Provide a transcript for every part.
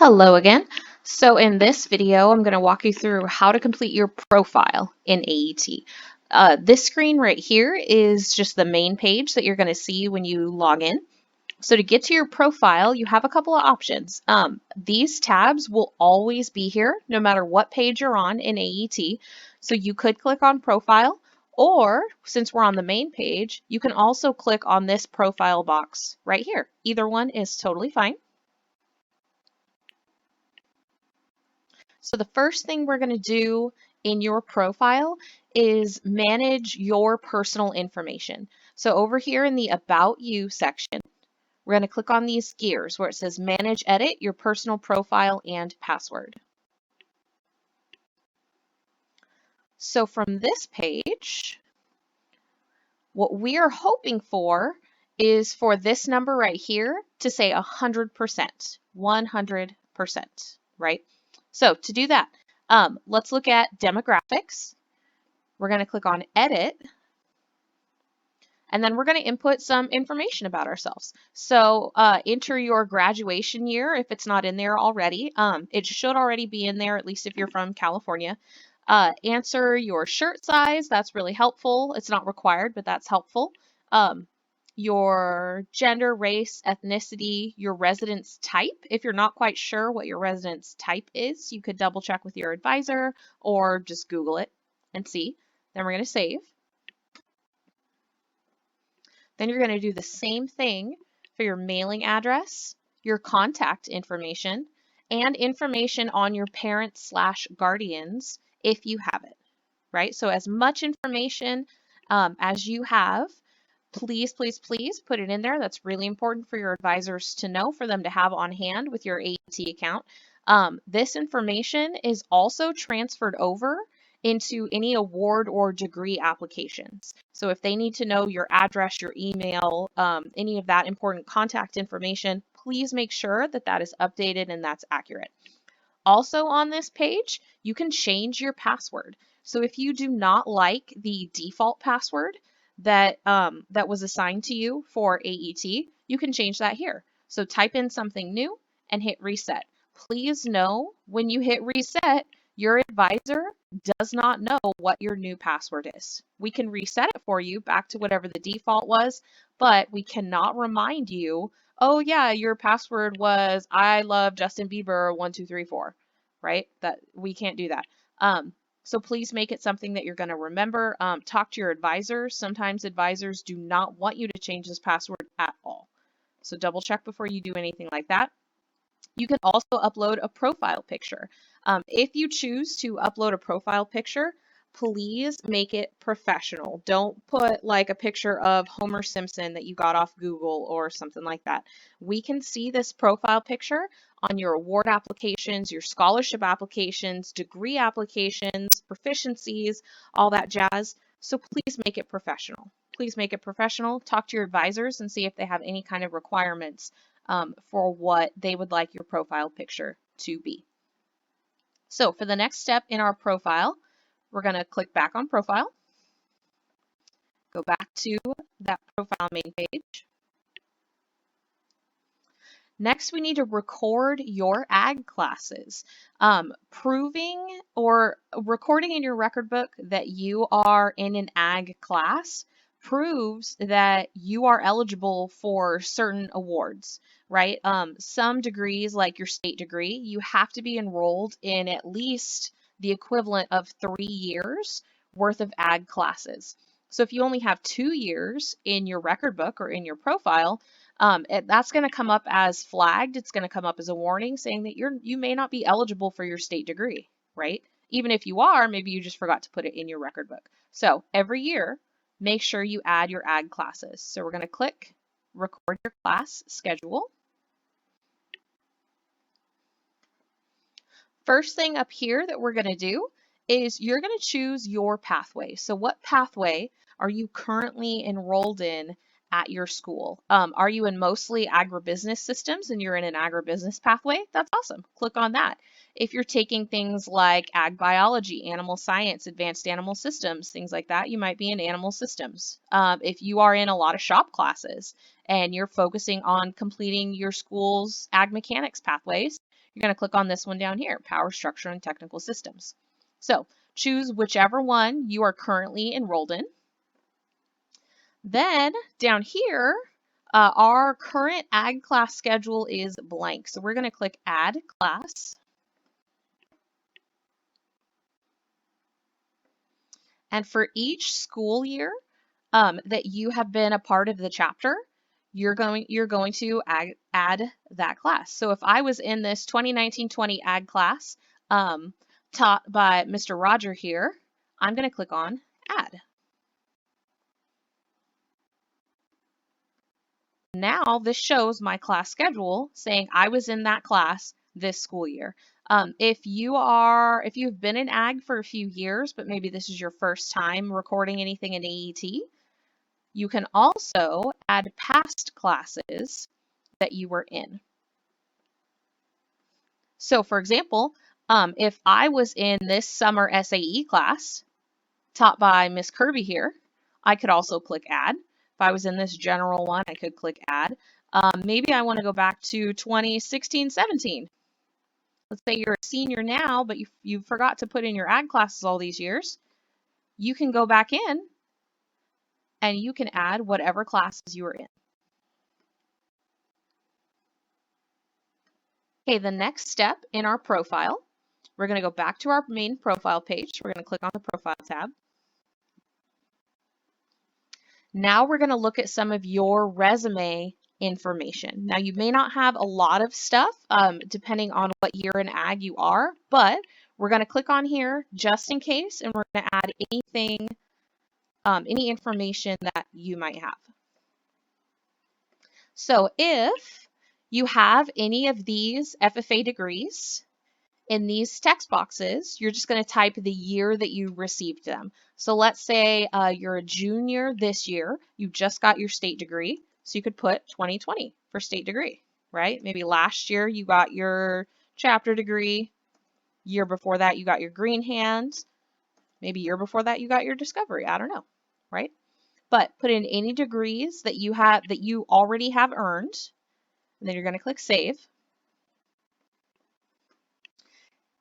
Hello again. So in this video, I'm going to walk you through how to complete your profile in AET. This screen right here is just the main page that you're going to see when you log in. So to get to your profile, you have a couple of options. These tabs will always be here no matter what page you're on in AET. So you could click on profile, or since we're on the main page, you can also click on this profile box right here. Either one is totally fine. So the first thing we're going to do in your profile is manage your personal information. So over here in the About You section, we're going to click on these gears where it says Manage, Edit Your Personal Profile and Password. So from this page, what we are hoping for is for this number right here to say 100%, 100%, right? So to do that, let's look at demographics. We're going to click on Edit, and then we're going to input some information about ourselves. So enter your graduation year if it's not in there already. It should already be in there, at least if you're from California. Answer your shirt size. That's really helpful. It's not required, but that's helpful. Your gender, race, ethnicity, your residence type. If you're not quite sure what your residence type is, you could double check with your advisor or just Google it and see. Then we're going to save. Then you're going to do the same thing for your mailing address, your contact information, and information on your parents/guardians if you have it, right? So as much information as you have, please, please, please put it in there. That's really important for your advisors to know, for them to have on hand with your AET account. This information is also transferred over into any award or degree applications. So if they need to know your address, your email, any of that important contact information, please make sure that that is updated and that's accurate. Also on this page, you can change your password. So if you do not like the default password that was assigned to you for AET, you can change that here. So type in something new and hit reset. Please know when you hit reset, your advisor does not know what your new password is. We can reset it for you back to whatever the default was, but we cannot remind you, oh yeah, your password was I love Justin Bieber 1234, right? That we can't do that. So please make it something that you're going to remember. Talk to your advisors. Sometimes advisors do not want you to change this password at all. So double check before you do anything like that. You can also upload a profile picture. If you choose to upload a profile picture, please make it professional. Don't put like a picture of Homer Simpson that you got off Google or something like that. We can see this profile picture on your award applications, your scholarship applications, degree applications, proficiencies, all that jazz. So please make it professional. Please make it professional. Talk to your advisors and see if they have any kind of requirements for what they would like your profile picture to be. So for the next step in our profile, we're going to click back on profile, go back to that profile main page. Next, we need to record your ag classes. Proving or recording in your record book that you are in an ag class proves that you are eligible for certain awards, right? Some degrees, like your state degree, you have to be enrolled in at least the equivalent of 3 years worth of ag classes. So if you only have 2 years in your record book or in your profile, that's going to come up as flagged. It's going to come up as a warning saying that you may not be eligible for your state degree, right? Even if you are, maybe you just forgot to put it in your record book. So every year, make sure you add your ag classes. So we're going to click Record Your Class Schedule. First thing up here that we're going to do is you're going to choose your pathway. So what pathway are you currently enrolled in at your school? Are you in mostly agribusiness systems and you're in an agribusiness pathway? That's awesome. Click on that. If you're taking things like ag biology, animal science, advanced animal systems, things like that, you might be in animal systems. If you are in a lot of shop classes and you're focusing on completing your school's ag mechanics pathways, you're going to click on this one down here, Power Structure and Technical Systems. So choose whichever one you are currently enrolled in. Then down here, our current ag class schedule is blank. So we're going to click Add Class. And for each school year that you have been a part of the chapter, you're going to add that class. So if I was in this 2019-20 ag class taught by Mr. Roger here, I'm going to click on Add. Now this shows my class schedule saying I was in that class this school year. If you've been in ag for a few years, but maybe this is your first time recording anything in AET, you can also add past classes that you were in. So for example, if I was in this summer SAE class taught by Miss Kirby here, I could also click Add. If I was in this general one, I could click Add. Maybe I want to go back to 2016-17. Let's say you're a senior now, but you forgot to put in your ag classes all these years. You can go back in and you can add whatever classes you were in. Okay, the next step in our profile, we're going to go back to our main profile page. We're going to click on the Profile tab. Now we're going to look at some of your resume information. Now you may not have a lot of stuff depending on what year in ag you are, but we're going to click on here just in case, and we're going to add anything, any information that you might have. So if you have any of these FFA degrees, in these text boxes, you're just going to type the year that you received them. So let's say you're a junior this year, you just got your state degree, so you could put 2020 for state degree, right? Maybe last year you got your chapter degree, year before that you got your green hands, maybe year before that you got your discovery, I don't know, right? But put in any degrees that you already have earned, and then you're going to click Save.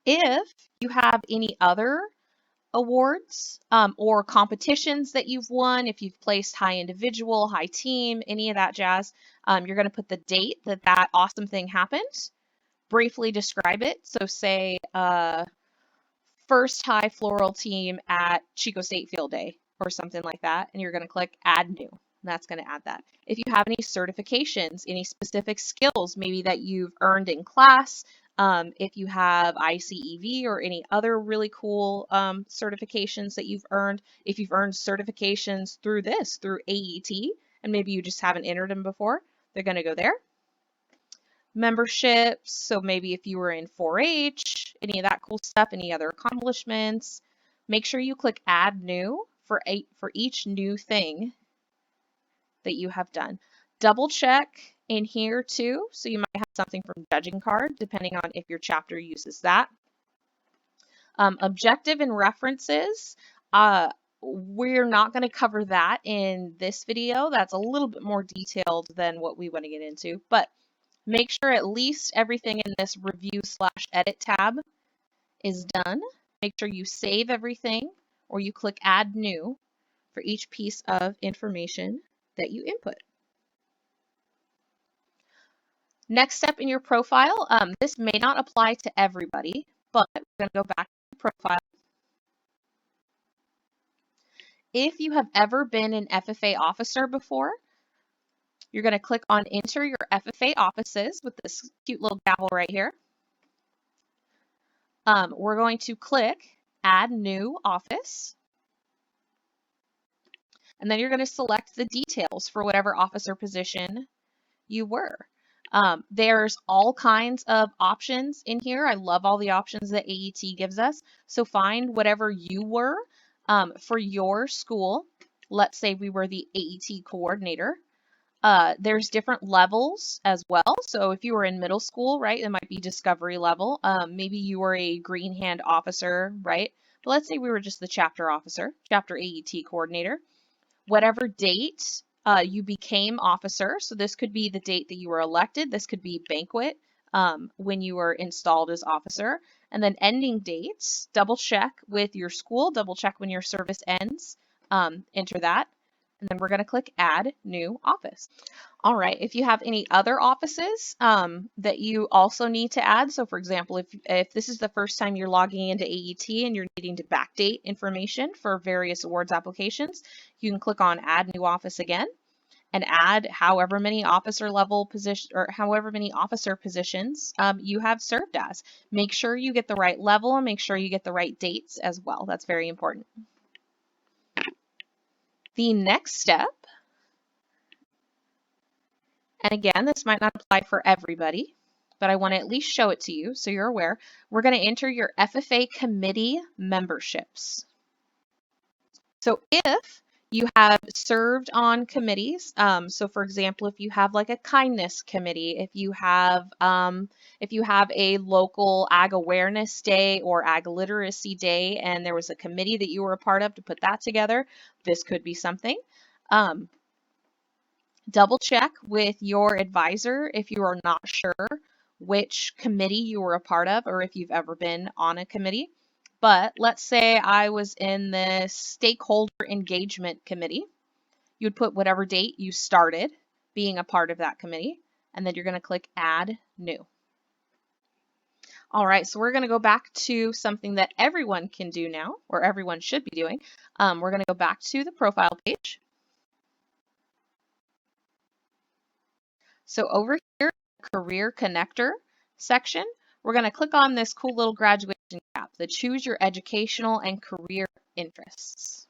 If you have any other awards or competitions that you've won, if you've placed high individual, high team, any of that jazz, you're going to put the date that awesome thing happened, briefly describe it. So say first high floral team at Chico State Field Day or something like that, and you're going to click Add New. That's going to add that. If you have any certifications, any specific skills maybe that you've earned in class, if you have ICEV or any other really cool certifications that you've earned, if you've earned certifications through AET, and maybe you just haven't entered them before, they're going to go there. Memberships, so maybe if you were in 4-H, any of that cool stuff, any other accomplishments, make sure you click Add New for each new thing that you have done. Double check in here too, so you might have something from judging card, depending on if your chapter uses that. Objective and references, we're not going to cover that in this video. That's a little bit more detailed than what we want to get into, but make sure at least everything in this Review/Edit tab is done. Make sure you save everything, or you click Add New for each piece of information that you input. Next step in your profile, this may not apply to everybody, but we're going to go back to profile. If you have ever been an FFA officer before, you're going to click on Enter Your FFA Offices with this cute little gavel right here. We're going to click Add New Office. And then you're going to select the details for whatever officer position you were. There's all kinds of options in here. I love all the options that AET gives us. So find whatever you were for your school. Let's say we were the AET coordinator. There's different levels as well. So if you were in middle school, right, it might be discovery level. Maybe you were a green hand officer, right? But let's say we were just the chapter officer, chapter AET coordinator. Whatever date you became officer, so this could be the date that you were elected, this could be banquet, when you were installed as officer. And then ending dates, double check with your school, double check when your service ends, enter that. And then we're going to click Add New Office. All right, if you have any other offices that you also need to add, so for example, if this is the first time you're logging into AET and you're needing to backdate information for various awards applications, you can click on Add New Office again and add however many officer level position or however many officer positions you have served as. Make sure you get the right level and make sure you get the right dates as well. That's very important. The next step, and again, this might not apply for everybody, but I want to at least show it to you so you're aware. We're going to enter your FFA committee memberships. So if you have served on committees, so for example, if you have like a kindness committee, if you have a local ag awareness day or ag literacy day, and there was a committee that you were a part of to put that together, this could be something. Double check with your advisor if you are not sure which committee you were a part of or if you've ever been on a committee. But let's say I was in the stakeholder engagement committee. You'd put whatever date you started being a part of that committee, and then you're going to click Add New. All right, so we're going to go back to something that everyone can do now, or everyone should be doing. We're going to go back to the profile page. So over here, Career Connector section, we're going to click on this cool little graduation cap, the Choose Your Educational and Career Interests.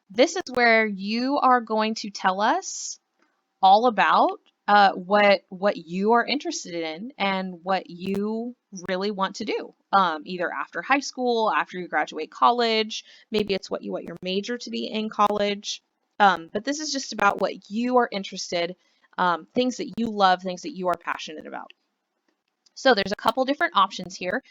This is where you are going to tell us all about what you are interested in and what you really want to do, either after high school, after you graduate college, maybe it's what you want your major to be in college. But this is just about what you are interested, things that you love, things that you are passionate about. So there's a couple different options here.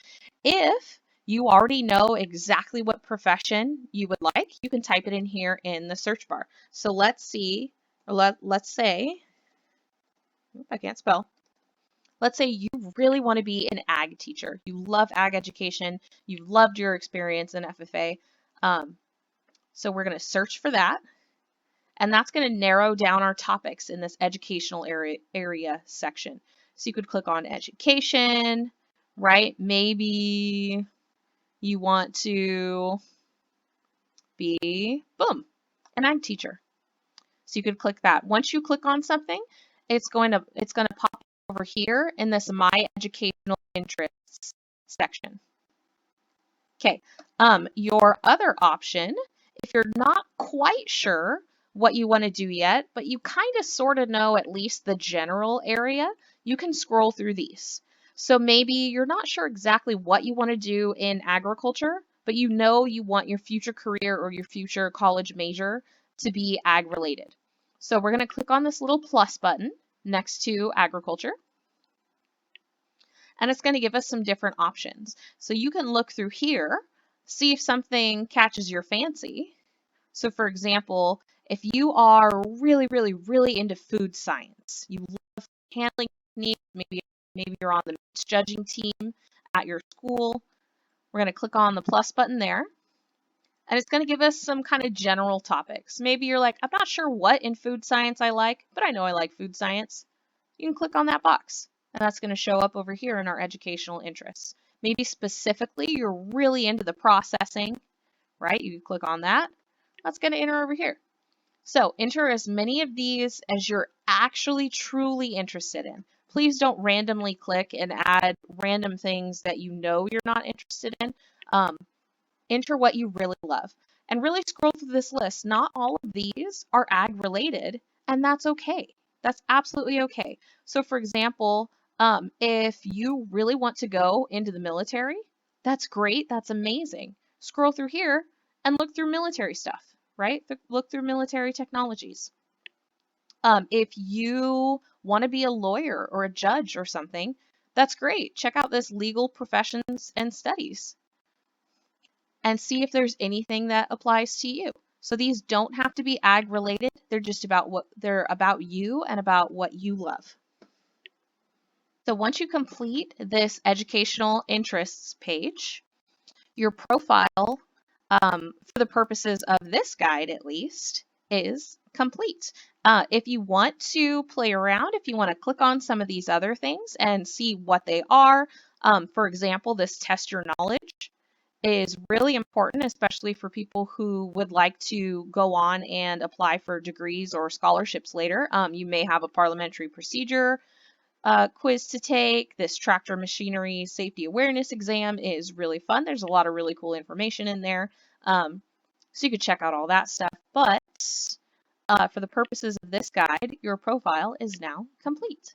If you already know exactly what profession you would like, you can type it in here in the search bar. So let's see, or let's say, I can't spell. Let's say you really want to be an ag teacher. You love ag education. You loved your experience in FFA. So we're going to search for that. And that's going to narrow down our topics in this educational area section. So you could click on education, right? Maybe you want to be, boom, an ag teacher. So you could click that. Once you click on something, it's going to pop over here in this My Educational Interests section. Okay, your other option, if you're not quite sure what you want to do yet, but you kind of sort of know at least the general area, you can scroll through these. So maybe you're not sure exactly what you want to do in agriculture, but you know you want your future career or your future college major to be ag related. So we're going to click on this little plus button next to agriculture. And it's going to give us some different options. So you can look through here, see if something catches your fancy. So for example, if you are really, really, really into food science, you love handling techniques, maybe you're on the mixed judging team at your school, we're going to click on the plus button there. And it's going to give us some kind of general topics. Maybe you're like, I'm not sure what in food science I like, but I know I like food science. You can click on that box. And that's going to show up over here in our educational interests. Maybe specifically you're really into the processing, right? You click on that. That's going to enter over here. So enter as many of these as you're actually truly interested in. Please don't randomly click and add random things that you know you're not interested in. Enter what you really love. And really scroll through this list. Not all of these are ag related, and that's okay. That's absolutely okay. So for example, if you really want to go into the military, that's great. That's amazing. Scroll through here and look through military stuff, right? Look through military technologies. If you want to be a lawyer or a judge or something, that's great. Check out this legal professions and studies and see if there's anything that applies to you. So these don't have to be ag related. They're just about they're about you and about what you love. So once you complete this educational interests page, your profile, for the purposes of this guide at least, is complete. If you want to play around, if you want to click on some of these other things and see what they are, for example, this test your knowledge is really important, especially for people who would like to go on and apply for degrees or scholarships later. You may have a parliamentary procedure quiz to take. This tractor machinery safety awareness exam is really fun. There's a lot of really cool information in there. So you could check out all that stuff. But for the purposes of this guide, your profile is now complete.